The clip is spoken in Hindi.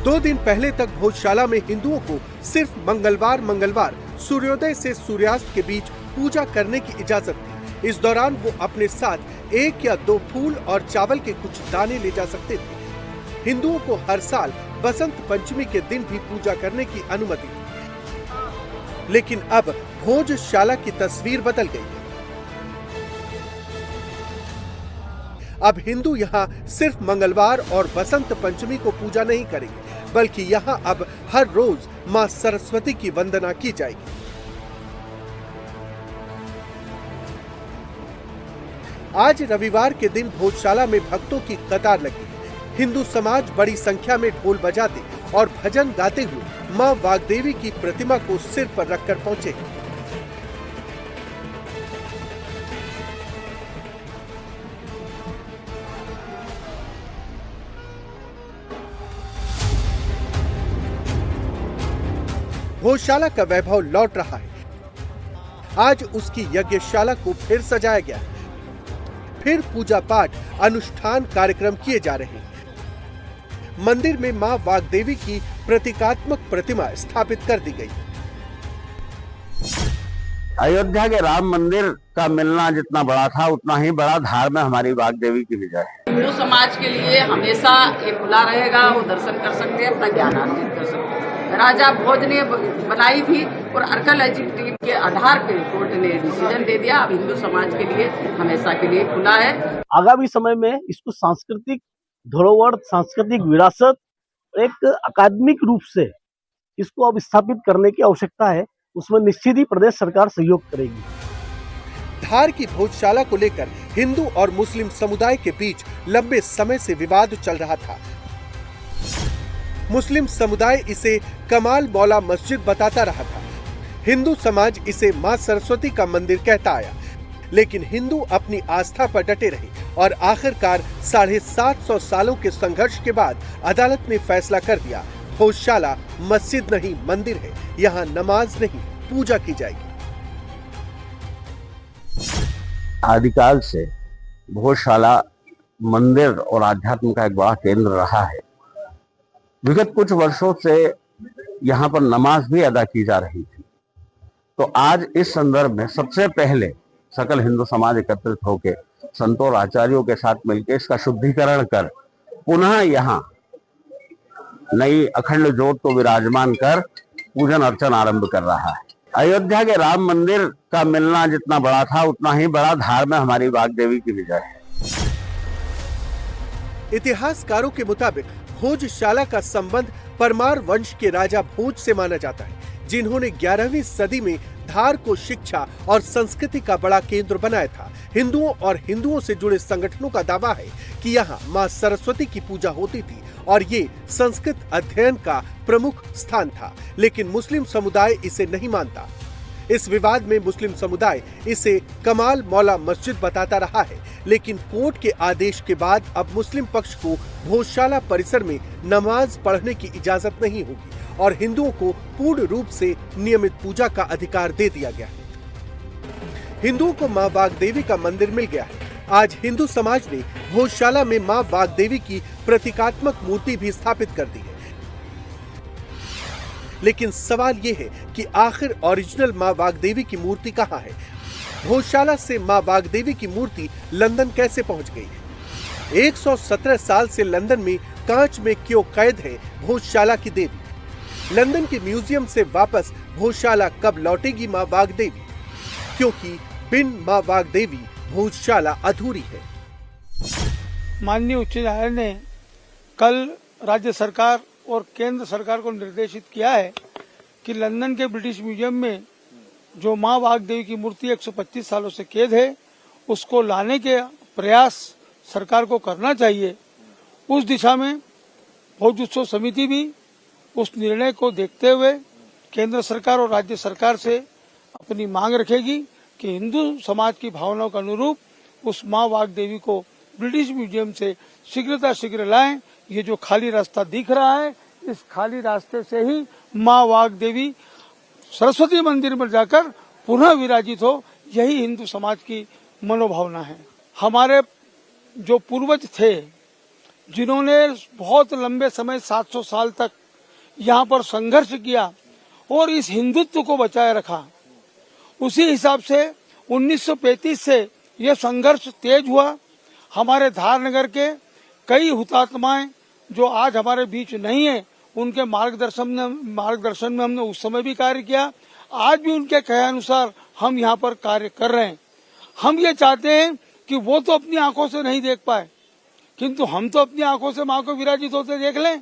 2 दिन पहले तक भोजशाला में हिंदुओं को सिर्फ मंगलवार सूर्योदय से सूर्यास्त के बीच पूजा करने की इजाजत थी। इस दौरान वो अपने साथ 1 या 2 फूल और चावल के कुछ दाने ले जा सकते थे। हिंदुओं को हर साल बसंत पंचमी के दिन भी पूजा करने की अनुमति थी, लेकिन अब भोजशाला की तस्वीर बदल गई है। अब हिंदू यहाँ सिर्फ मंगलवार और बसंत पंचमी को पूजा नहीं करेंगे, बल्कि यहाँ अब हर रोज मां सरस्वती की वंदना की जाएगी। आज रविवार के दिन भोजशाला में भक्तों की कतार लगी। हिंदू समाज बड़ी संख्या में ढोल बजाते और भजन गाते हुए मां वाग्देवी की प्रतिमा को सिर पर रखकर पहुंचे। भोजशाला का वैभव लौट रहा है। आज उसकी यज्ञशाला को फिर सजाया गया है। फिर पूजा पाठ अनुष्ठान कार्यक्रम किए जा रहे हैं। मंदिर में मां वाग्देवी की प्रतीकात्मक प्रतिमा स्थापित कर दी गई। अयोध्या के राम मंदिर का मिलना जितना बड़ा था, उतना ही बड़ा धार में हमारी वाग्देवी की विजय है। हिंदू समाज के लिए हमेशा ये खुला रहेगा। वो दर्शन कर सकते हैं, अपना ज्ञान अर्जित कर सकते हैं। राजा भोज ने बनाई थी और आर्कियोलॉजिकल के आधार पर कोर्ट ने डिसीजन दे दिया। अब हिंदू समाज के लिए हमेशा के लिए खुला है। आगामी समय में इसको सांस्कृतिक धरोहर, सांस्कृतिक विरासत, एक अकादमिक रूप से इसको अब स्थापित करने की आवश्यकता है। उसमें निश्चित ही प्रदेश सरकार सहयोग करेगी। धार की भोजशाला को लेकर हिंदू और मुस्लिम समुदाय के बीच लंबे समय से विवाद चल रहा था। मुस्लिम समुदाय इसे कमाल मौला मस्जिद बताता रहा था। हिंदू समाज इसे मां सरस्वती का मंदिर कहता आया, लेकिन हिंदू अपनी आस्था पर डटे रहे और आखिरकार 750 सालों के संघर्ष के बाद अदालत ने फैसला कर दिया, भोजशाला मस्जिद नहीं मंदिर है, यहाँ नमाज नहीं पूजा की जाएगी। आदिकाल से भोजशाला मंदिर और आध्यात्म का एक बड़ा केंद्र रहा है। विगत कुछ वर्षों से यहाँ पर नमाज भी अदा की जा रही थी। तो आज इस संदर्भ में सबसे पहले सकल हिंदू समाज एकत्रित होकर संतों और आचार्यों के साथ मिलकर इसका शुद्धिकरण कर पुनः यहाँ नई अखंड ज्योत को विराजमान कर पूजन अर्चन आरंभ कर रहा है। अयोध्या के राम मंदिर का मिलना जितना बड़ा था, उतना ही बड़ा धार में हमारी वाग्देवी की विजय है। इतिहासकारों के मुताबिक भोजशाला का संबंध परमार वंश के राजा भोज से माना जाता है, जिन्होंने 11वीं सदी में धार को शिक्षा और संस्कृति का बड़ा केंद्र बनाया था। हिंदुओं और हिंदुओं से जुड़े संगठनों का दावा है कि यहाँ मां सरस्वती की पूजा होती थी और ये संस्कृत अध्ययन का प्रमुख स्थान था, लेकिन मुस्लिम समुदाय इसे नहीं मानता। इस विवाद में मुस्लिम समुदाय इसे कमाल मौला मस्जिद बताता रहा है, लेकिन कोर्ट के आदेश के बाद अब मुस्लिम पक्ष को भोजशाला परिसर में नमाज पढ़ने की इजाजत नहीं होगी और हिंदुओं को पूर्ण रूप से नियमित पूजा का अधिकार दे दिया गया है। हिंदुओं को मां वाग्देवी का मंदिर मिल गया है। आज हिंदू समाज ने भोजशाला में मां वाग्देवी की प्रतीकात्मक मूर्ति भी स्थापित कर दी है, लेकिन सवाल ये है कि आखिर ओरिजिनल मां वाग्देवी की मूर्ति कहाँ है? भोजशाला से मां वाग्देवी की मूर्ति लंदन कैसे पहुंच गई है? 117 साल से लंदन में कांच में क्यों कैद है भोजशाला की देवी? लंदन के म्यूजियम से वापस भोजशाला कब लौटेगी मां वाग्देवी? क्योंकि बिन मां वाग्देवी भोजशाला अधूरी है। माननीय उच्च न्यायालय ने कल राज्य सरकार और केंद्र सरकार को निर्देशित किया है कि लंदन के ब्रिटिश म्यूजियम में जो मां वाग्देवी की मूर्ति 125 सालों से कैद है, उसको लाने के प्रयास सरकार को करना चाहिए। उस दिशा में भोज उत्सव समिति भी उस निर्णय को देखते हुए केंद्र सरकार और राज्य सरकार से अपनी मांग रखेगी कि हिंदू समाज की भावनाओं के अनुरूप उस मां वाग्देवी को ब्रिटिश म्यूजियम से शीघ्र लाएं। ये जो खाली रास्ता दिख रहा है, इस खाली रास्ते से ही मां वाग्देवी सरस्वती मंदिर में जाकर पुनः विराजित हो, यही हिंदू समाज की मनोभावना है। हमारे जो पूर्वज थे, जिन्होंने बहुत लंबे समय 700 साल तक यहाँ पर संघर्ष किया और इस हिंदुत्व को बचाए रखा। उसी हिसाब से 1935 से यह संघर्ष तेज हुआ। हमारे धारनगर के कई हुतात्माएं जो आज हमारे बीच नहीं है, उनके मार्गदर्शन में हमने उस समय भी कार्य किया। आज भी उनके कहे अनुसार हम यहाँ पर कार्य कर रहे हैं। हम ये चाहते हैं कि वो तो अपनी आंखों से नहीं देख पाए, किंतु हम तो अपनी आंखों से माँ को विराजित होते देख लें।